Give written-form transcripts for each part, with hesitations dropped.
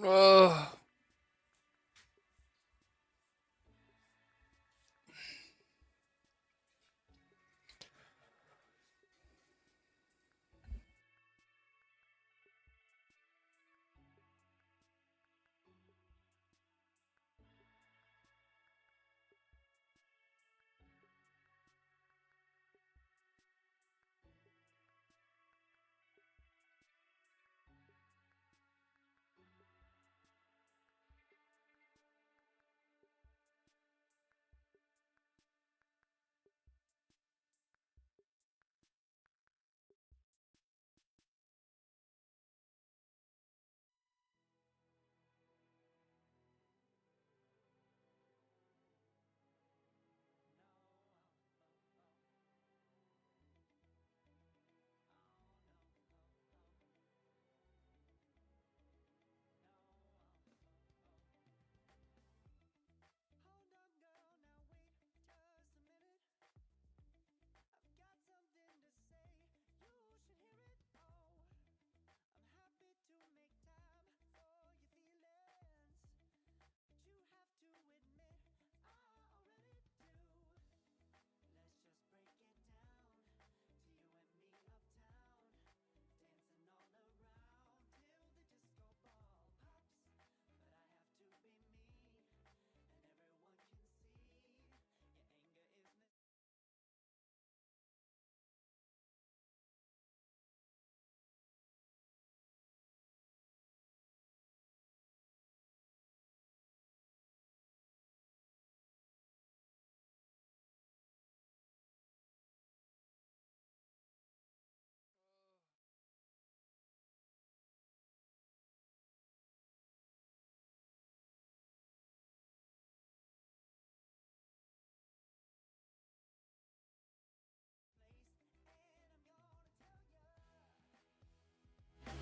Uh,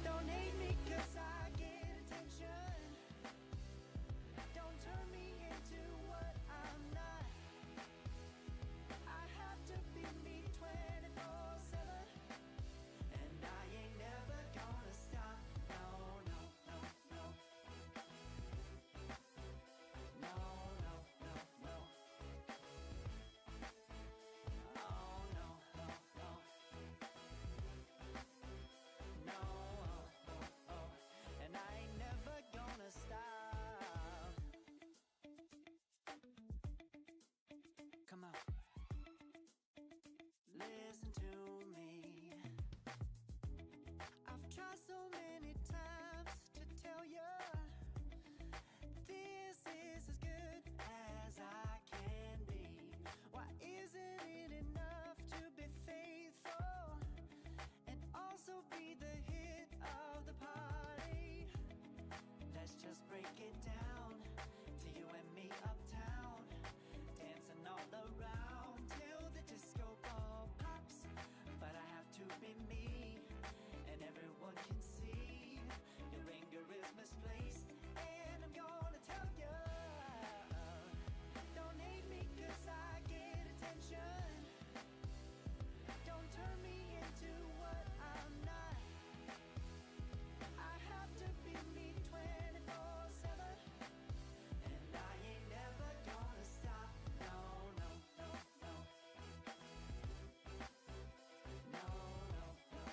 Don't hate me 'cause I get attention. Don't turn me into what I'm not. I have to be me 24/7, and I ain't never gonna stop. No, no, no, no. No, no, no, no. Oh, no, no, no. No, oh, oh, oh. And I ain't never gonna stop. Come on, listen to me. I've tried so many times to tell you this is as good as I can be. Why isn't it enough to be faithful and also be the hit of the party? Let's just break it down to you and me uptown, dancing all around till the disco ball pops. But I have to be me, and everyone can see your anger is misplaced, and I'm gonna tell you, don't hate me 'cause I get attention. Don't turn me into what I'm not. I have to be me 24/7, and I ain't never gonna stop. No, no, no, no. No, no, no,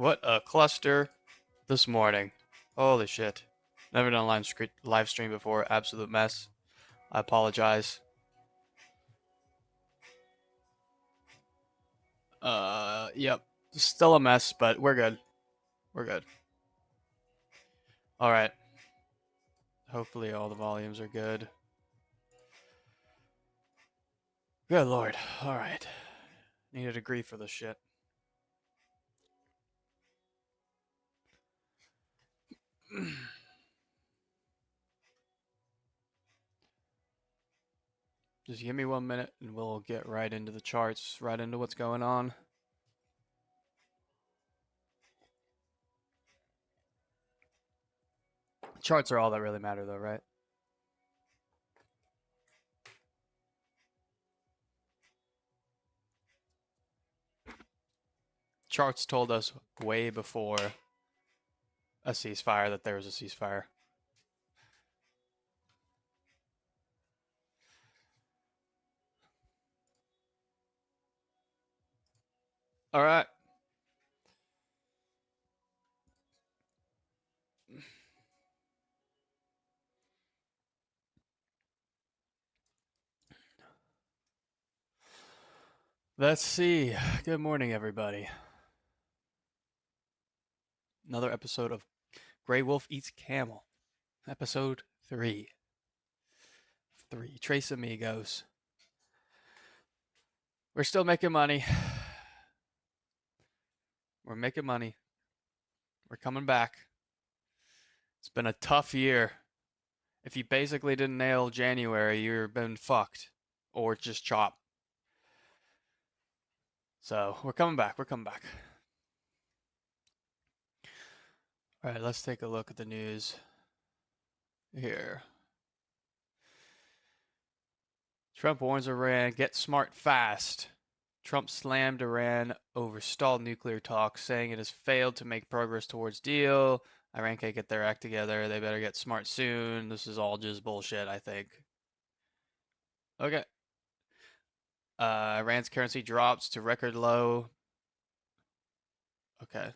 What a cluster this morning. Holy shit. Never done a live stream before. Absolute mess. I apologize. Yep. Still a mess, but we're good. We're good. Alright. Hopefully all the volumes are good. Good lord. Alright. Need a degree for this shit. Just give me 1 minute and we'll get right into the charts, right into what's going on. Charts are all that really matter though, right? Charts told us way before a ceasefire that there was a ceasefire. All right. Let's see. Good morning, everybody. Another episode of Grey Wolf Eats Camel. Episode 3. 3. Trace Amigos. We're still making money. We're making money. We're coming back. It's been a tough year. If you basically didn't nail January, you've been fucked. Or just chop. So, we're coming back. We're coming back. All right, let's take a look at the news here. Trump warns Iran, get smart fast. Trump slammed Iran over stalled nuclear talks, saying it has failed to make progress towards deal. Iran can't get their act together. They better get smart soon. This is all just bullshit, I think. Okay. Iran's currency drops to record low. Okay.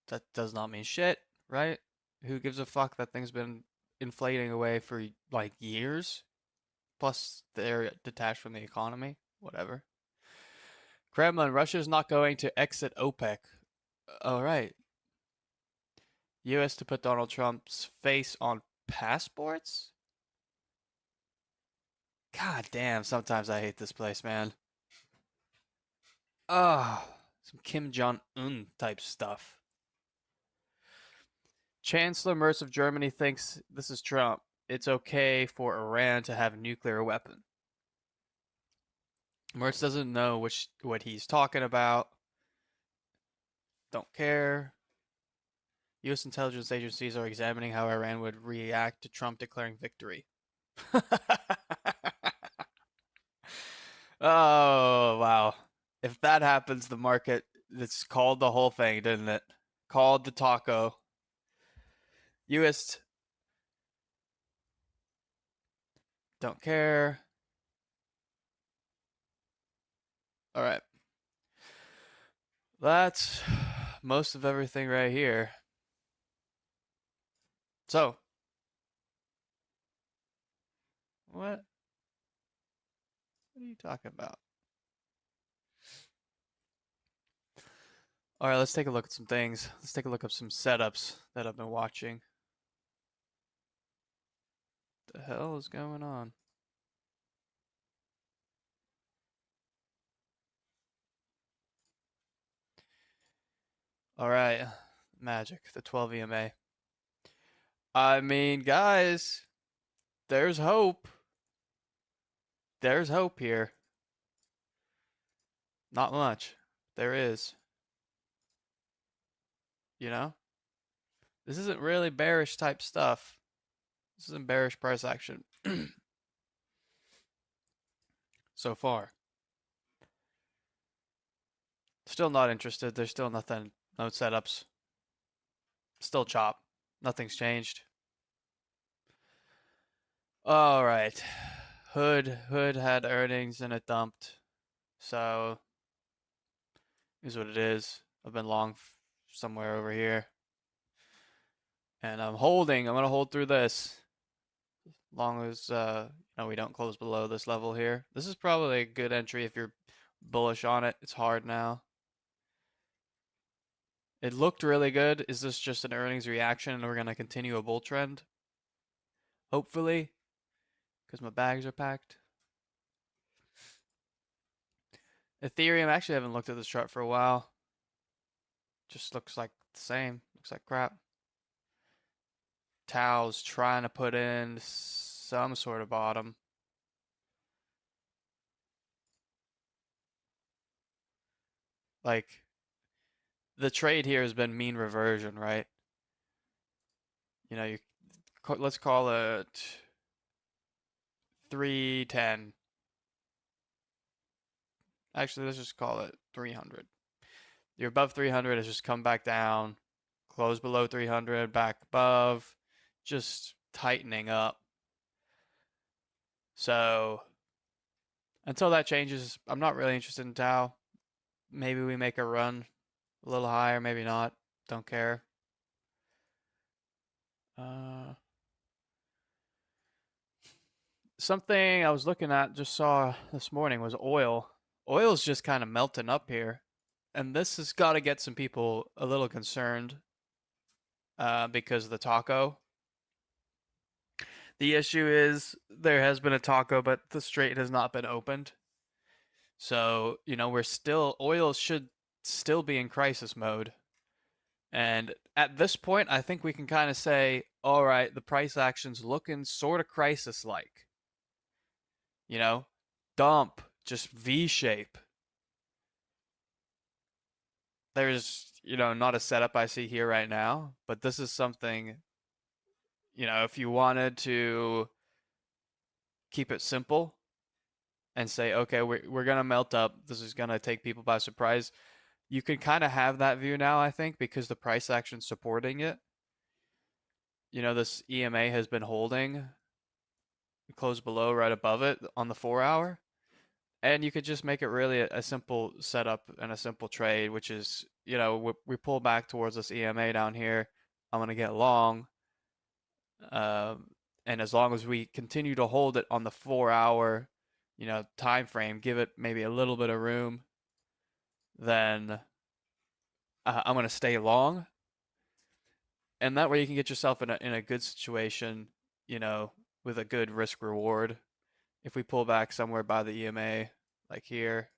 That does not mean shit, right? Who gives a fuck? That thing's been inflating away for like years. Plus, they're detached from the economy. Whatever. Kremlin, Russia's not going to exit OPEC. All right. U.S. to put Donald Trump's face on passports? God damn, sometimes I hate this place, man. Oh, some Kim Jong-un type stuff. Chancellor Merz of Germany thinks, this is Trump, it's okay for Iran to have a nuclear weapon. Merz doesn't know what he's talking about. Don't care. U.S. intelligence agencies are examining how Iran would react to Trump declaring victory. Oh, wow. If that happens, the market, it's called the whole thing, didn't it? Called the taco. U.S. don't care. All right. That's most of everything right here. So, what are you talking about? All right, let's take a look at some things. Let's take a look at some setups that I've been watching. What the hell is going on? All right, Magic, the 12 EMA. I mean, guys, there's hope. There's hope here. Not much. There is. You know? This isn't really bearish type stuff. This isn't bearish price action. So far. Still not interested. There's still nothing. No setups. Still chop. Nothing's changed. Alright. Hood had earnings and it dumped. So, is what it is. I've been long somewhere over here. And I'm holding. I'm gonna hold through this. As long as we don't close below this level here. This is probably a good entry if you're bullish on it. It's hard now. It looked really good. Is this just an earnings reaction and we're gonna continue a bull trend? Hopefully, because my bags are packed. Ethereum, actually I haven't looked at this chart for a while. Just looks like the same. Looks like crap. Tau's trying to put in some sort of bottom. Like, the trade here has been mean reversion, right? You know, let's call it 310. Actually, let's just call it 300. You're above 300, it's just come back down, close below 300, back above, just tightening up. So until that changes, I'm not really interested in Tau. Maybe we make a run a little higher, maybe not. Don't care. Something I was looking at, just saw this morning, was oil. Oil's just kind of melting up here. And this has got to get some people a little concerned because of the taco. The issue is there has been a taco, but the strait has not been opened. So, oil should still be in crisis mode. And at this point, I think we can kind of say, all right, the price action's looking sort of crisis like. You know, dump, just V shape. There's, not a setup I see here right now, but this is something, if you wanted to keep it simple and say, okay, we're gonna melt up. This is gonna take people by surprise. You can kind of have that view now, I think, because the price action supporting it. This EMA has been holding close below, right above it on the 4 hour. And you could just make it really a simple setup and a simple trade, which is, we pull back towards this EMA down here. I'm going to get long. And as long as we continue to hold it on the 4 hour, time frame, give it maybe a little bit of room, then I'm going to stay long. And that way you can get yourself in a good situation, with a good risk reward. If we pull back somewhere by the EMA, like here,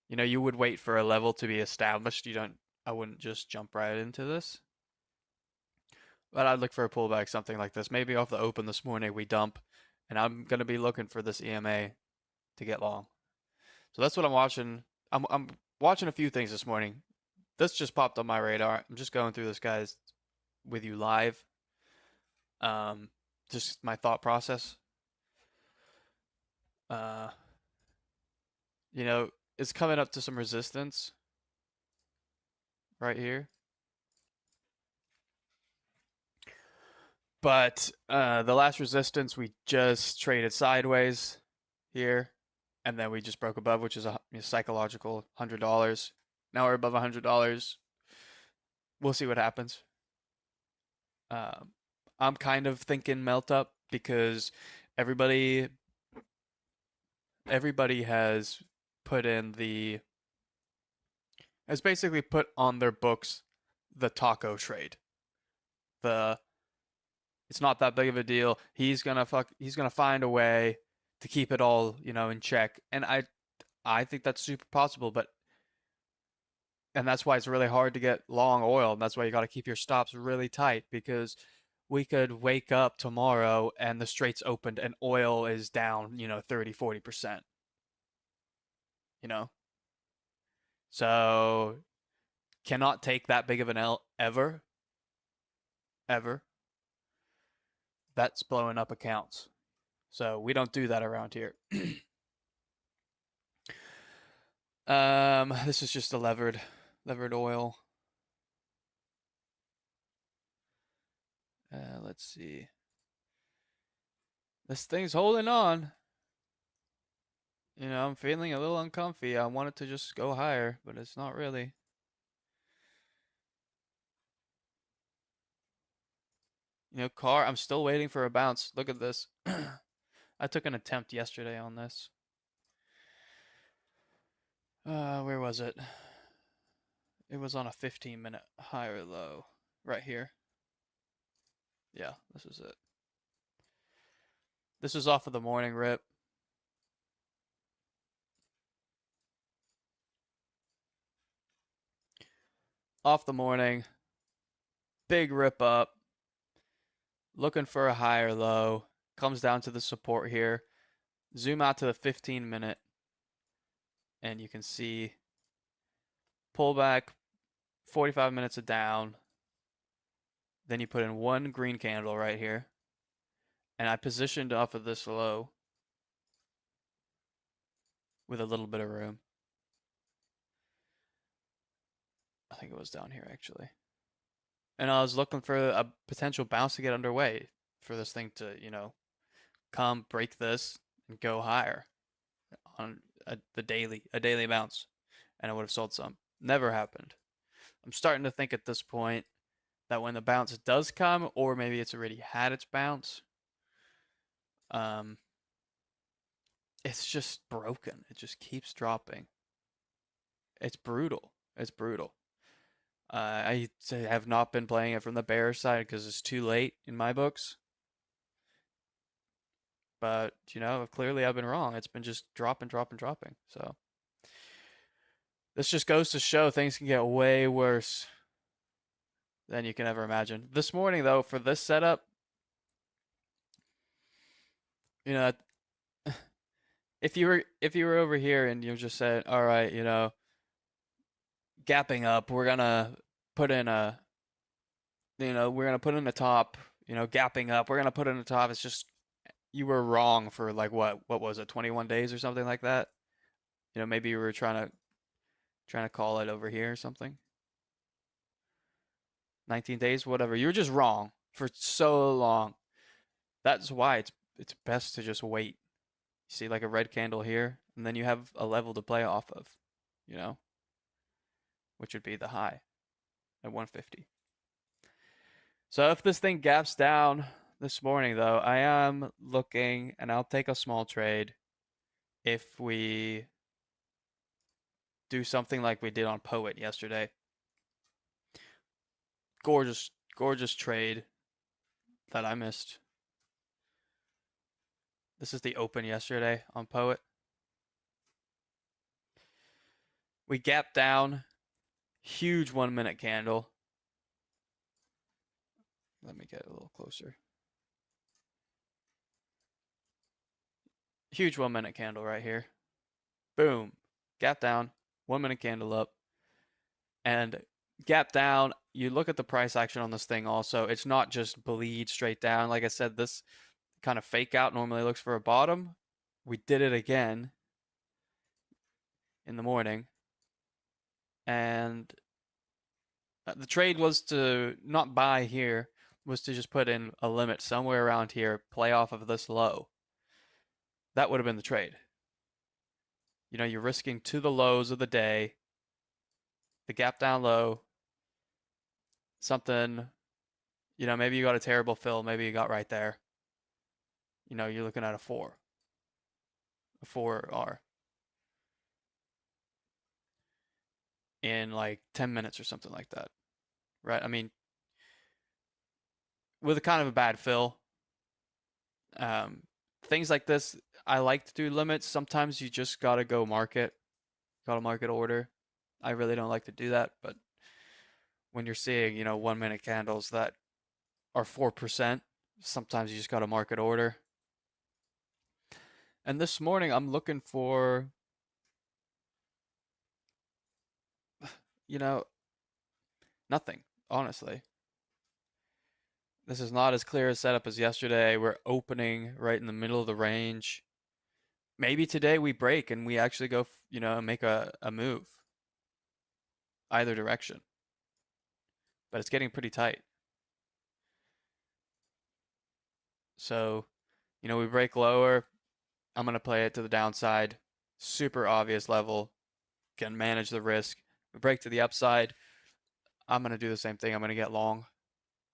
you would wait for a level to be established. I wouldn't just jump right into this. But I'd look for a pullback, something like this. Maybe off the open this morning, we dump, and I'm going to be looking for this EMA to get long. So that's what I'm watching. I'm watching a few things this morning. This just popped on my radar. I'm just going through this, guys, with you live. Just my thought process. It's coming up to some resistance right here. But the last resistance, we just traded sideways here, and then we just broke above, which is a psychological $100. Now we're above $100. We'll see what happens. I'm kind of thinking melt up because everybody has basically put on their books the taco trade. It's not that big of a deal. He's gonna find a way to keep it all, in check. And I think that's super possible, and that's why it's really hard to get long oil. And that's why you got to keep your stops really tight, because we could wake up tomorrow and the straits opened and oil is down, 30, 40%. So cannot take that big of an L ever. Ever. That's blowing up accounts. So we don't do that around here. This is just a levered oil. Let's see. This thing's holding on. I'm feeling a little uncomfy. I want it to just go higher, but it's not really. Car, I'm still waiting for a bounce. Look at this. I took an attempt yesterday on this. Where was it? It was on a 15-minute high or low. Right here. Yeah, this is it. This is off of the morning rip. Off the morning. Big rip up. Looking for a high or low. Comes down to the support here. Zoom out to the 15-minute. And you can see pullback, 45 minutes of down. Then you put in one green candle right here. And I positioned off of this low with a little bit of room. I think it was down here actually. And I was looking for a potential bounce to get underway for this thing to, come break this and go higher on a daily bounce. And I would have sold some. Never happened. I'm starting to think at this point that when the bounce does come, or maybe it's already had its bounce, it's just broken. It just keeps dropping. It's brutal. It's brutal. I have not been playing it from the bear side because it's too late in my books. But, clearly I've been wrong. It's been just dropping, dropping, dropping. So this just goes to show things can get way worse than you can ever imagine. This morning, though, for this setup, you know, if you were over here and you just said, all right, gapping up, we're gonna put in a, we're gonna put in the top, gapping up, we're gonna put in the top. It's just you were wrong for like what was it, 21 days or something like that. Maybe you were trying to call it over here or something. 19 days, whatever. You were just wrong for so long. That's why it's best to just wait. You see like a red candle here, and then you have a level to play off of, which would be the high at 150. So if this thing gaps down this morning, though, I am looking, and I'll take a small trade if we do something like we did on Poet yesterday. Gorgeous, gorgeous trade that I missed. This is the open yesterday on Poet. We gapped down, huge 1 minute candle. Let me get a little closer. Huge 1 minute candle right here. Boom. Gap down, 1 minute candle up. And gap down, you look at the price action on this thing also. It's not just bleed straight down. Like I said, this kind of fake out normally looks for a bottom. We did it again in the morning. And the trade was to not buy here, was to just put in a limit somewhere around here, play off of this low. That would have been the trade. You're risking to the lows of the day, the gap down low, something, maybe you got a terrible fill, maybe you got right there. You're looking at a 4R in like 10 minutes or something like that, right? I mean, with a kind of a bad fill, things like this, I like to do limits. Sometimes you just gotta go market, gotta market order. I really don't like to do that, but when you're seeing, 1 minute candles that are 4%, sometimes you just gotta market order. And this morning I'm looking for, nothing, honestly. This is not as clear a setup as yesterday. We're opening right in the middle of the range. Maybe today we break and we actually go, make a move. Either direction. But it's getting pretty tight. So, we break lower. I'm going to play it to the downside. Super obvious level. Can manage the risk. We break to the upside. I'm going to do the same thing. I'm going to get long.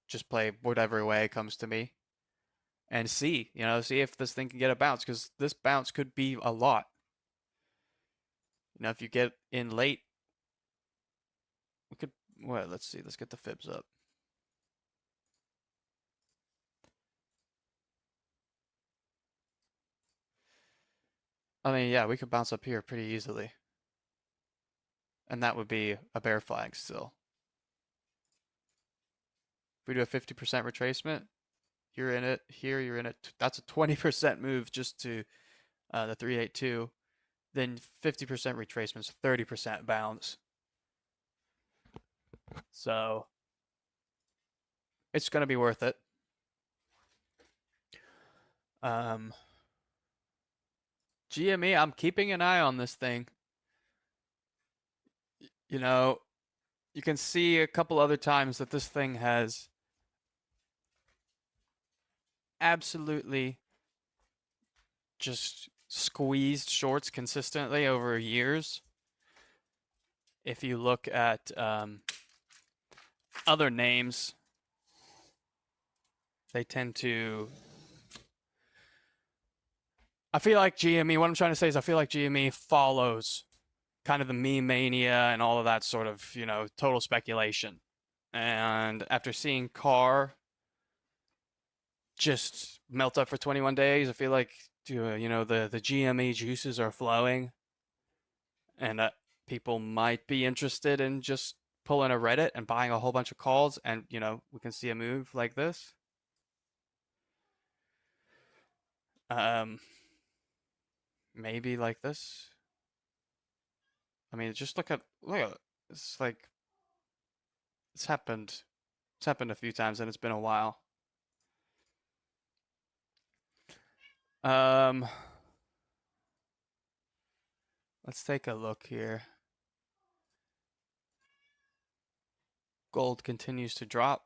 just play whatever way it comes to me and see if this thing can get a bounce because this bounce could be a lot. If you get in late, we could, well, let's see, let's get the fibs up. I mean, yeah, we could bounce up here pretty easily. And that would be a bear flag still. If we do a 50% retracement, you're in it. Here, you're in it. That's a 20% move just to the 382. Then 50% retracements, 30% bounce. So it's going to be worth it. GME, I'm keeping an eye on this thing. You know, you can see a couple other times that this thing has absolutely just squeezed shorts consistently over years. If you look at other names, they tend to. I feel like GME, what I'm trying to say is I feel like GME follows kind of the meme mania and all of that sort of, total speculation. And after seeing Carr just melt up for 21 days, I feel like, the GME juices are flowing and people might be interested in just pulling a Reddit and buying a whole bunch of calls, and we can see a move like this. Maybe like this. I mean, just look at it's like it's happened. It's happened a few times, and it's been a while. Um, let's take a look here. Gold continues to drop.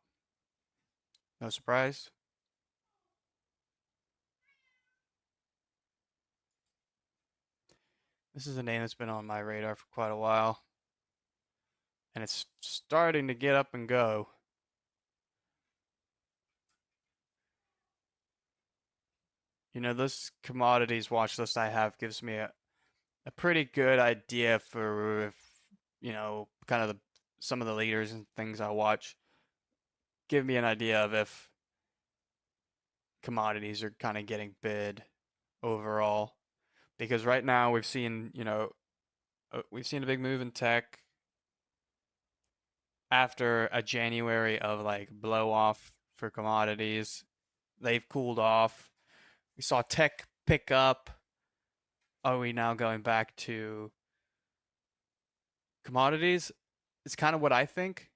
No surprise. This is a name that's been on my radar for quite a while, and it's starting to get up and go. This commodities watch list I have gives me a pretty good idea for if, kind of some of the leaders and things I watch. Give me an idea of if commodities are kind of getting bid overall. Because right now we've seen a big move in tech after a January of like blow off for commodities. They've cooled off. We saw tech pick up. Are we now going back to commodities? It's kind of what I think.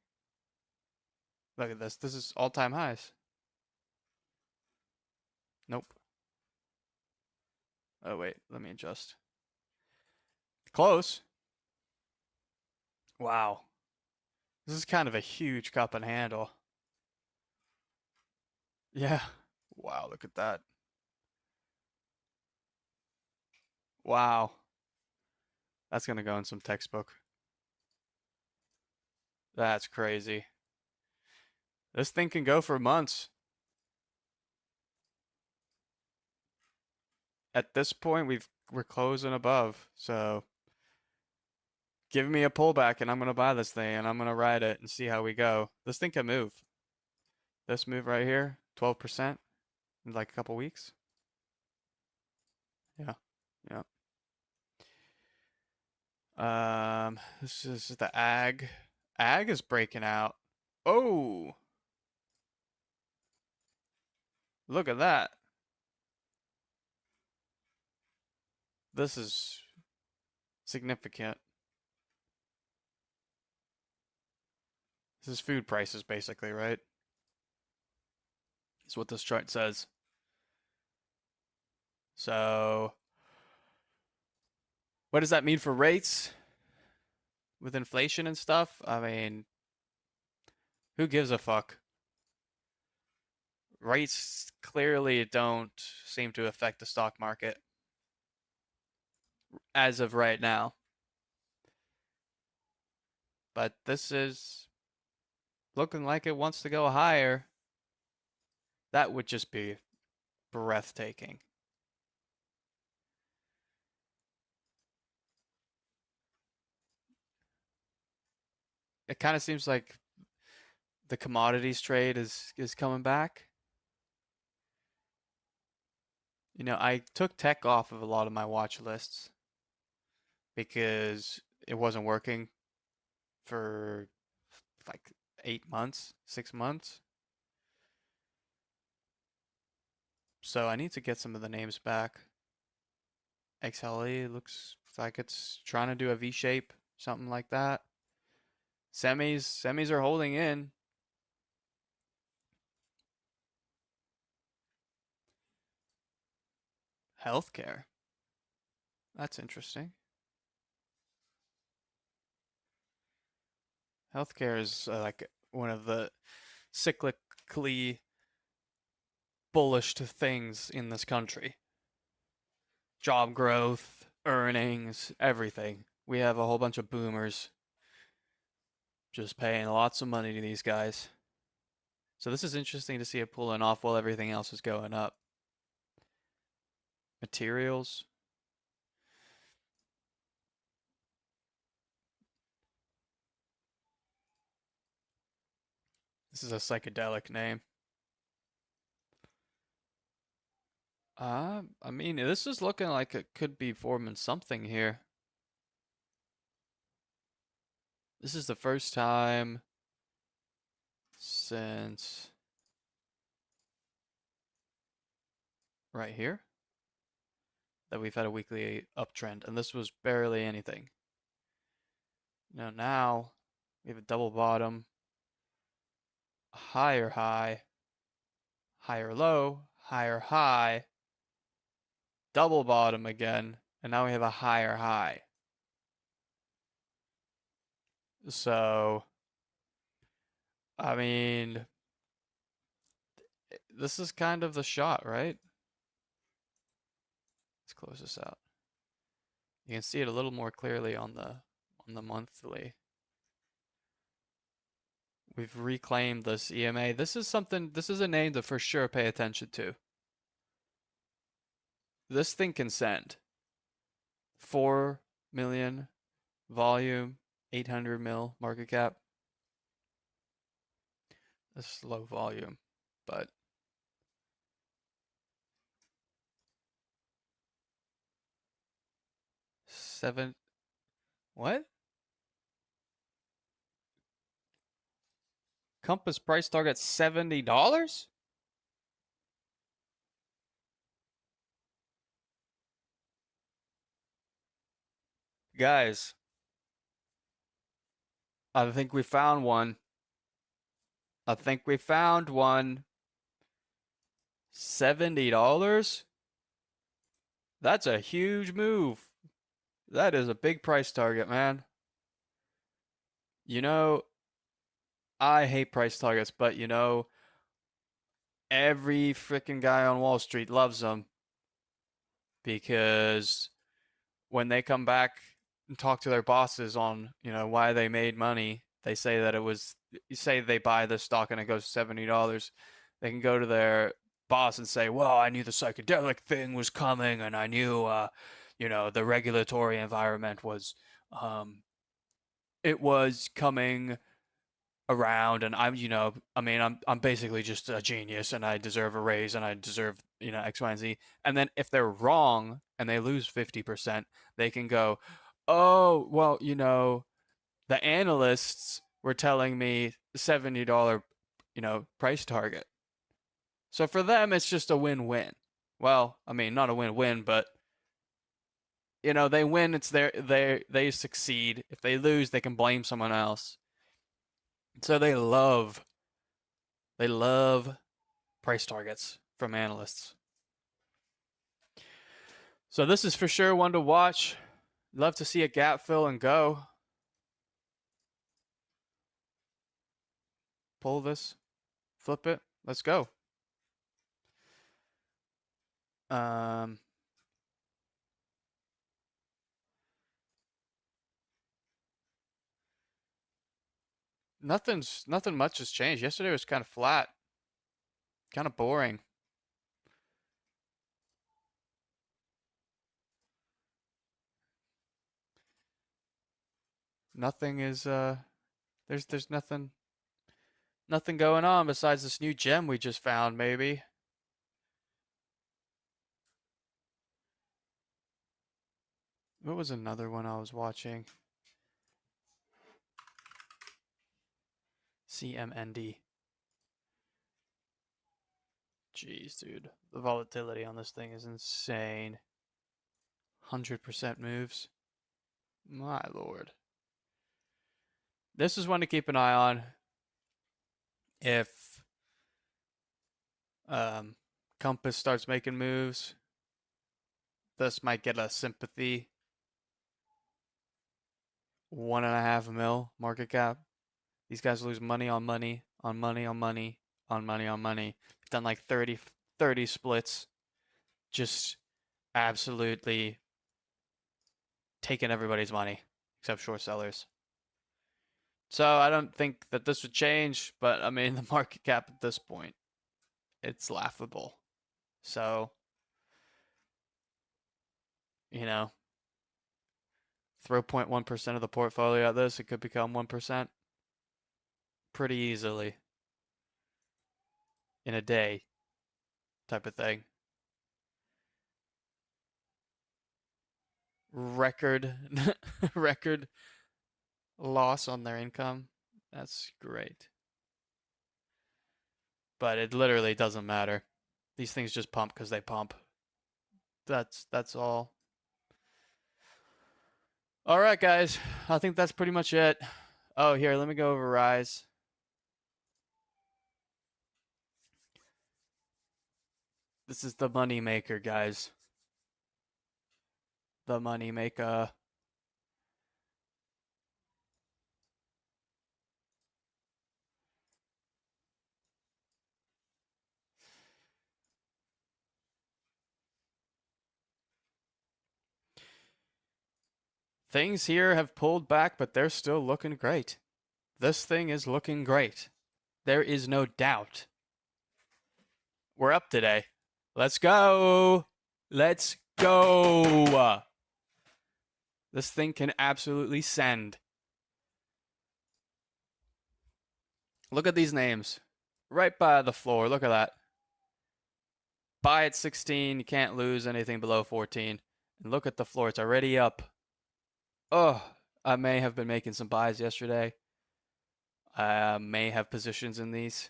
Look at this. This is all-time highs. Nope. Oh, wait. Let me adjust. Close. Wow. This is kind of a huge cup and handle. Yeah. Wow, look at that. Wow. That's going to go in some textbook. That's crazy. This thing can go for months. At this point, we're closing above. So give me a pullback and I'm going to buy this thing and I'm going to ride it and see how we go. This thing can move. This move right here, 12% in like a couple weeks. Yeah. Yeah. This is the ag. Ag is breaking out. Oh, look at that. This is significant. This is food prices basically, right? Is what this chart says. So, what does that mean for rates with inflation and stuff? I mean, who gives a fuck? Rates clearly don't seem to affect the stock market as of right now. But this is looking like it wants to go higher. That would just be breathtaking. It kind of seems like the commodities trade is coming back. You know, I took tech off of a lot of my watch lists because it wasn't working for like 8 months, 6 months. So I need to get some of the names back. XLE looks like it's trying to do a V shape, something like that. Semis are holding in. Healthcare. That's interesting. Healthcare is like one of the cyclically bullish things in this country. Job growth, earnings, everything. We have a whole bunch of boomers just paying lots of money to these guys. So this is interesting to see it pulling off while everything else is going up. Materials. This is a psychedelic name. I mean, this is looking like it could be forming something here. This is the first time since right here that we've had a weekly uptrend, and this was barely anything. Now we have a double bottom, higher high, higher low, higher high, double bottom again, and now we have a higher high. So, I mean, this is kind of the shot, right? Let's close this out. You can see it a little more clearly on the monthly. We've reclaimed this EMA. This is a name to for sure pay attention to. This thing can send 4 million volume, 800 mil market cap. This is low volume, but seven, what? Compass price target $70? Guys, I think we found one. I think we found one. $70? That's a huge move. That is a big price target, man. You know, I hate price targets, but every freaking guy on Wall Street loves them because when they come back and talk to their bosses on, why they made money, they say that you say they buy the stock and it goes $70. They can go to their boss and say, well, I knew the psychedelic thing was coming and I knew, the regulatory environment it was coming around and I'm basically just a genius and I deserve a raise and I deserve, X, Y, and Z. And then if they're wrong and they lose 50%, they can go, oh, well, the analysts were telling me $70, price target. So for them, it's just a win-win. Well, I mean, not a win-win, but they win, they succeed. If they lose, they can blame someone else. So they love price targets from analysts. So this is for sure one to watch. Love to see a gap fill and go. Pull this, flip it, let's go. Um, nothing much has changed. Yesterday was kind of flat. Kind of boring. Nothing is there's nothing going on besides this new gem we just found, maybe. What was another one I was watching? CMND. Jeez, dude. The volatility on this thing is insane. 100% moves. My lord. This is one to keep an eye on if um, Compass starts making moves. This might get a sympathy. 1.5 mil market cap. These guys lose money on money, on money, on money, on money, on money. They've done like 30 splits. Just absolutely taking everybody's money, except short sellers. So I don't think that this would change, but I mean, the market cap at this point, it's laughable. So, you know, throw 0.1% of the portfolio at this, it could become 1% pretty easily in a day type of thing. Record record loss on their income. That's great. But it literally doesn't matter. These things just pump because they pump. That's all. All right, guys. I think that's pretty much it. Oh, here, let me go over Rise. This is the money maker, guys. The money maker. Things here have pulled back, but they're still looking great. This thing is looking great. There is no doubt. We're up today. Let's go. Let's go. This thing can absolutely send. Look at these names. Right by the floor. Look at that. Buy at 16. You can't lose anything below 14. And look at the floor. It's already up. Oh, I may have been making some buys yesterday. I may have positions in these.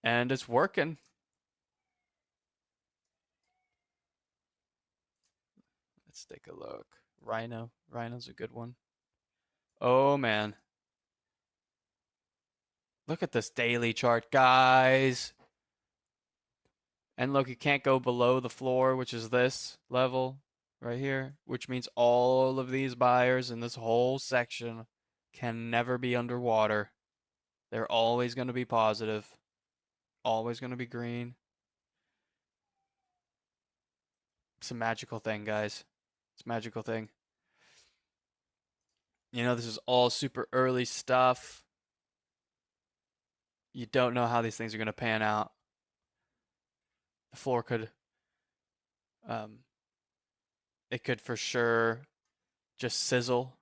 And it's working. Let's take a look. Rhino. Rhino's a good one. Oh, man. Look at this daily chart, guys. And look, you can't go below the floor, which is this level right here, which means all of these buyers in this whole section can never be underwater. They're always going to be positive, always going to be green. It's a magical thing, guys. It's a magical thing. You know, this is all super early stuff. You don't know how these things are going to pan out. The floor could, it could for sure just sizzle.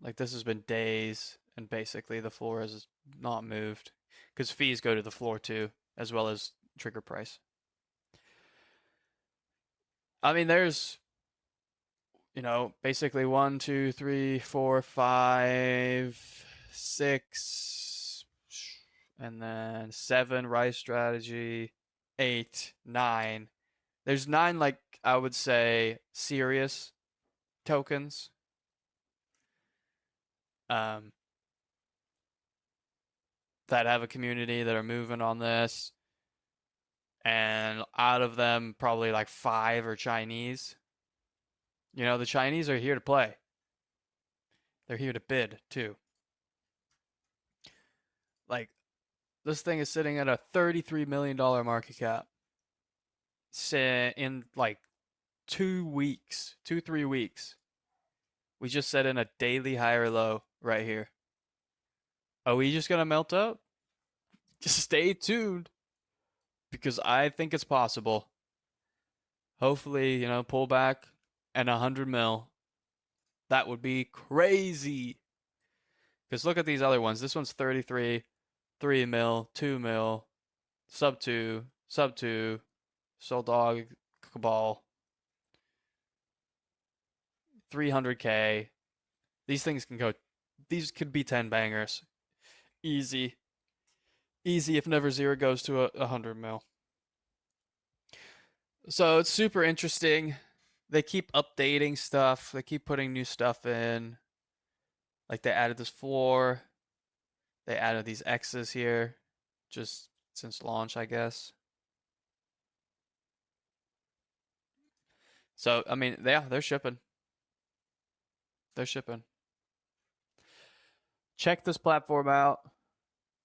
Like this has been days, and basically the floor has not moved because fees go to the floor too, as well as trigger price. I mean, there's, you know, basically 1, 2, 3, 4, 5, 6, and then 7 RISE strategy, 8, 9. There's 9, like I would say, serious tokens. Um, that have a community that are moving on this. And out of them, probably like 5 are Chinese. You know, the Chinese are here to play. They're here to bid too. Like, this thing is sitting at a $33 million market cap. In like 2 weeks, 3 weeks. We just set in a daily higher low right here. Are we just gonna melt up? Just stay tuned because I think it's possible. Hopefully, pull back and 100 mil. That would be crazy. Because look at these other ones. This one's 33, 3 mil, 2 mil, sub 2, sub 2, Soul Dog, Cabal, 300K. These things can go, these could be 10 bangers. Easy. Easy if Never Zero goes to a 100 mil. So it's super interesting. They keep updating stuff. They keep putting new stuff in. Like they added this floor. They added these X's here. Just since launch, I guess. So, I mean, yeah, they're shipping. They're shipping. Check this platform out.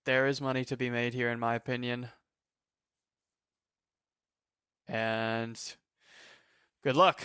There is money to be made here, in my opinion. And good luck.